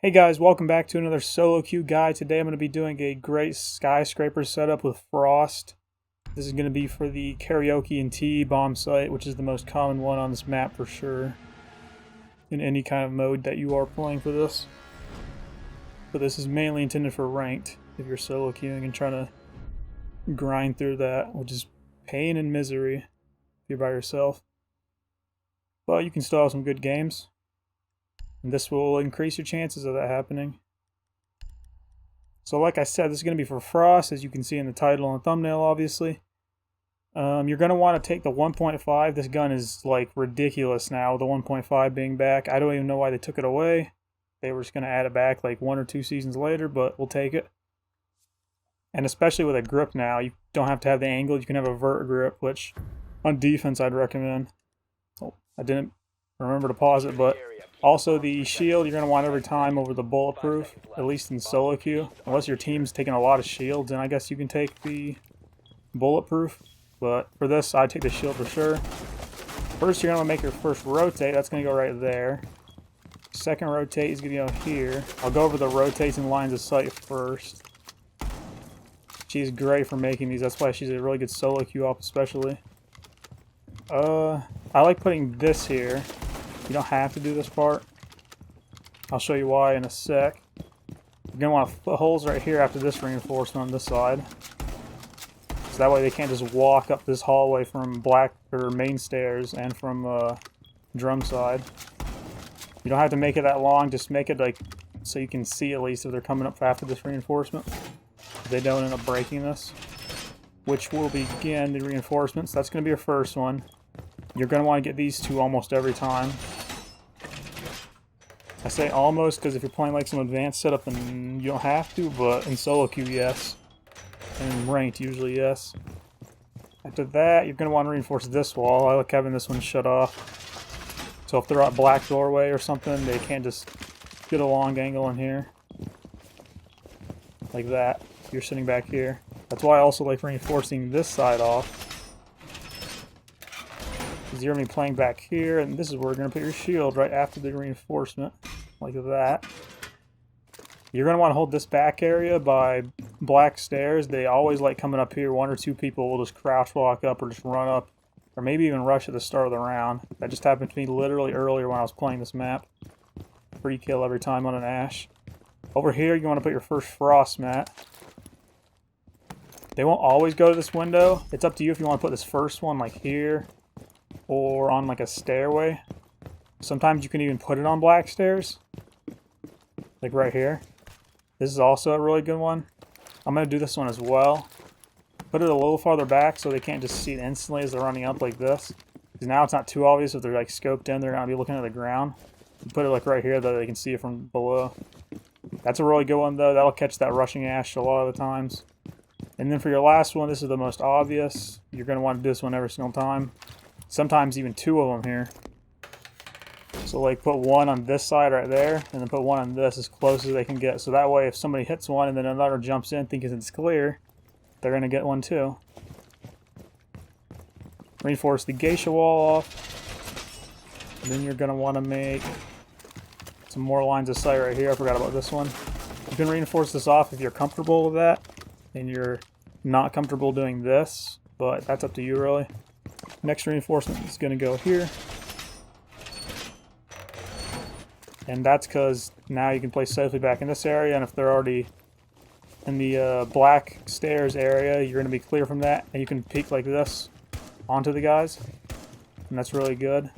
Hey guys, welcome back to another solo queue guide. Today I'm going to be doing a great Skyscraper setup with Frost. This is going to be for the Karaoke and Bombsite, which is the most common one on this map for sure. In any kind of mode that you are playing for this. But this is mainly intended for ranked, if you're solo queuing and trying to grind through that, which is pain and misery if you're by yourself. But you can still have some good games. And this will increase your chances of that happening. So like I said, this is going to be for Frost, as you can see in the title and the thumbnail, obviously. You're going to want to take the 1.5. This gun is like ridiculous now, the 1.5 being back. I don't even know why they took it away. They were just going to add it back like 1 or 2 seasons later, but we'll take it. And especially with a grip now, you don't have to have the angle. You can have a vert grip, which on defense I'd recommend. Oh, I didn't remember to pause it, but also the shield you're going to want every time over the bulletproof, at least in solo queue. Unless your team's taking a lot of shields, and I guess you can take the bulletproof. But for this, I'd take the shield for sure. First, you're going to make your first rotate. That's going to go right there. Second rotate is going to go here. I'll go over the rotates and lines of sight first. She's great for making these. That's why she's a really good solo queue op especially. I like putting this here. You don't have to do this part. I'll show you why in a sec. You're going to want to put holes right here after this reinforcement on this side. So that way they can't just walk up this hallway from main stairs and from drum side. You don't have to make it that long, just make it like so you can see at least if they're coming up after this reinforcement. If they don't end up breaking this. Which will begin the reinforcements. That's going to be your first one. You're going to want to get these two almost every time. I say almost because if you're playing like some advanced setup, then you don't have to, but in solo queue, yes. And in ranked, usually, yes. After that, you're going to want to reinforce this wall. I like having this one shut off. So if they're at black doorway or something, they can't just get a long angle in here. Like that. You're sitting back here. That's why I also like reinforcing this side off. Because you're going to be playing back here, and this is where you're going to put your shield right after the reinforcement. Like that. You're going to want to hold this back area by black stairs. They always like coming up here. 1 or 2 people will just crouch walk up or just run up. Or maybe even rush at the start of the round. That just happened to me literally earlier when I was playing this map. Free kill every time on an Ash. Over here, you want to put your first frost mat. They won't always go to this window. It's up to you if you want to put this first one like here or on like a stairway. Sometimes you can even put it on black stairs. Like right here. This is also a really good one. I'm going to do this one as well. Put it a little farther back so they can't just see it instantly as they're running up like this. Because now it's not too obvious if they're like scoped in, they're going to be looking at the ground. You put it like right here though, they can see it from below. That's a really good one though. That'll catch that rushing Ash a lot of the times. And then for your last one, this is the most obvious. You're going to want to do this one every single time. Sometimes even 2 of them here. So like put one on this side right there, and then put one on this as close as they can get. So that way if somebody hits one and then another jumps in thinking it's clear, they're going to get one too. Reinforce the geisha wall off. And then you're going to want to make some more lines of sight right here. I forgot about this one. You can reinforce this off if you're comfortable with that. And you're not comfortable doing this, but that's up to you really. Next reinforcement is going to go here. And that's because now you can play safely back in this area, and if they're already in the black stairs area, you're going to be clear from that, and you can peek like this onto the guys, and that's really good.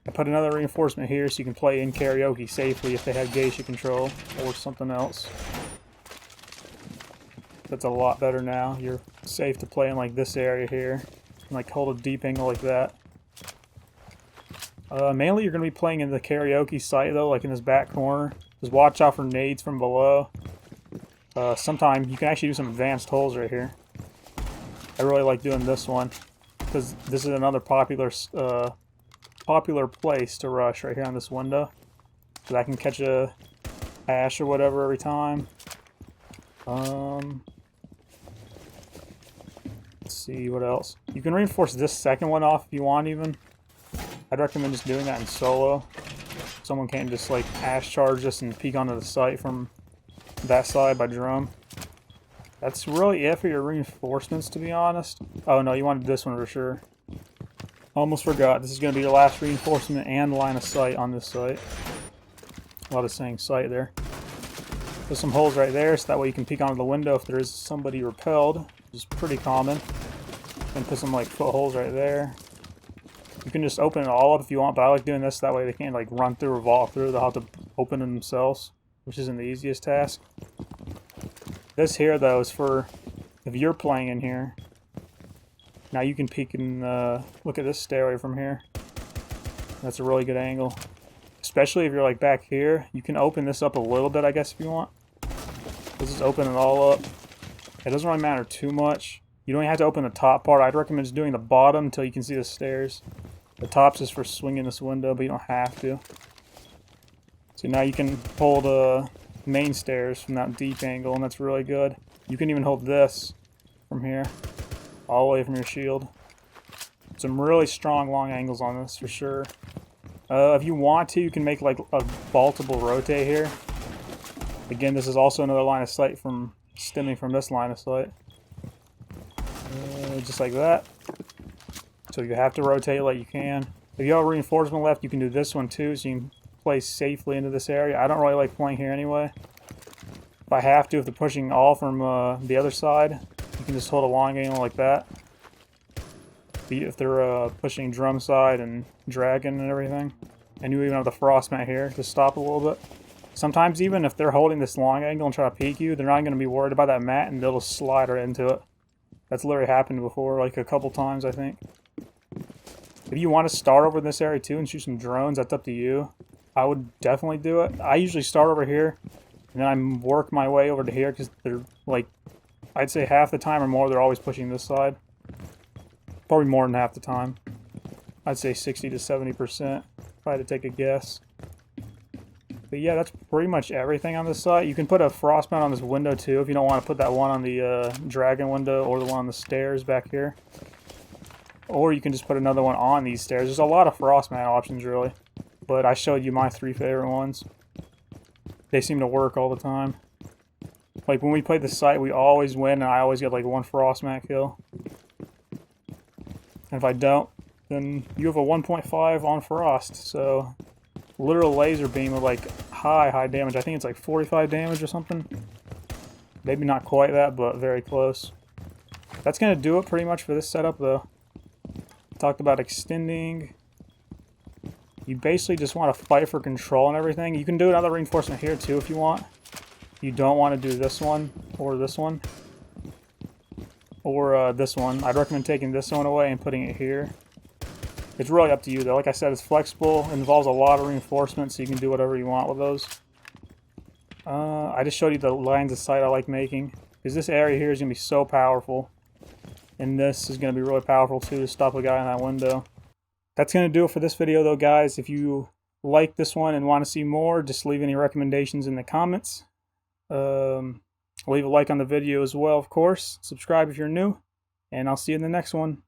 I put another reinforcement here so you can play in karaoke safely if they have geisha control or something else. That's a lot better now. You're safe to play in like this area here. And like hold a deep angle like that. Mainly you're going to be playing in the karaoke site though, like in this back corner. Just watch out for nades from below. Sometimes you can actually do some advanced holes right here. I really like doing this one. Because this is another popular place to rush right here on this window. So that can catch a Ash or whatever every time. Let's see what else. You can reinforce this second one off if you want even. I'd recommend just doing that in solo. someone can't just like ash charge us and peek onto the site from that side by drone. That's really it for your reinforcements, to be honest. Oh no, you wanted this one for sure. Almost forgot. This is going to be your last reinforcement and line of sight on this site. A lot of saying sight there. Put some holes right there so that way you can peek onto the window if there is somebody repelled, which is pretty common. And put some like footholes right there. You can just open it all up if you want, but I like doing this that way they can't like run through or vault through. They'll have to open them themselves, which isn't the easiest task. This here though is for if you're playing in here. Now you can peek and look at this stairway from here. That's a really good angle. Especially if you're like back here. You can open this up a little bit, I guess, if you want. Let's just open it all up. It doesn't really matter too much. You don't have to open the top part. I'd recommend just doing the bottom until you can see the stairs. The top's just for swinging this window, but you don't have to. So now you can pull the main stairs from that deep angle, and that's really good. You can even hold this from here, all the way from your shield. Some really strong long angles on this for sure. If you want to, you can make like a vaultable rotate here. Again, this is also another line of sight from stemming from this line of sight. Just like that. So you have to rotate like you can. If you have a reinforcement left, you can do this one too, so you can play safely into this area. I don't really like playing here anyway. If I have to, if they're pushing all from the other side, you can just hold a long angle like that. If they're pushing drum side and dragon and everything. And you even have the frost mat here to stop a little bit. Sometimes even if they're holding this long angle and try to peek you, they're not going to be worried about that mat and they'll just slide right into it. That's literally happened before, like a couple times I think. If you want to start over in this area too and shoot some drones, that's up to you. I would definitely do it. I usually start over here and then I work my way over to here because they're like, I'd say half the time or more they're always pushing this side. Probably more than half the time. I'd say 60 to 70% if I had to take a guess. But yeah, that's pretty much everything on this site. You can put a frost mount on this window too if you don't want to put that one on the dragon window or the one on the stairs back here. Or you can just put another one on these stairs. There's a lot of frost mount options really. But I showed you my 3 favorite ones. They seem to work all the time. Like when we play the site, we always win and I always get like 1 frost mat kill. And if I don't, then you have a 1.5 on frost. So literal laser beam with like high damage. I think it's like 45 damage or something. Maybe not quite that, but very close. That's going to do it pretty much for this setup though. Talked about extending. You basically just want to fight for control and everything. You can do another reinforcement here too if you want. You don't want to do this one or this one. Or this one. I'd recommend taking this one away and putting it here. It's really up to you though. Like I said, it's flexible. It involves a lot of reinforcements, so you can do whatever you want with those. I just showed you the lines of sight I like making. Because this area here is going to be so powerful. And this is going to be really powerful too to stop a guy in that window. That's going to do it for this video though, guys. If you like this one and want to see more, just leave any recommendations in the comments. Leave a like on the video as well, of course. Subscribe if you're new. And I'll see you in the next one.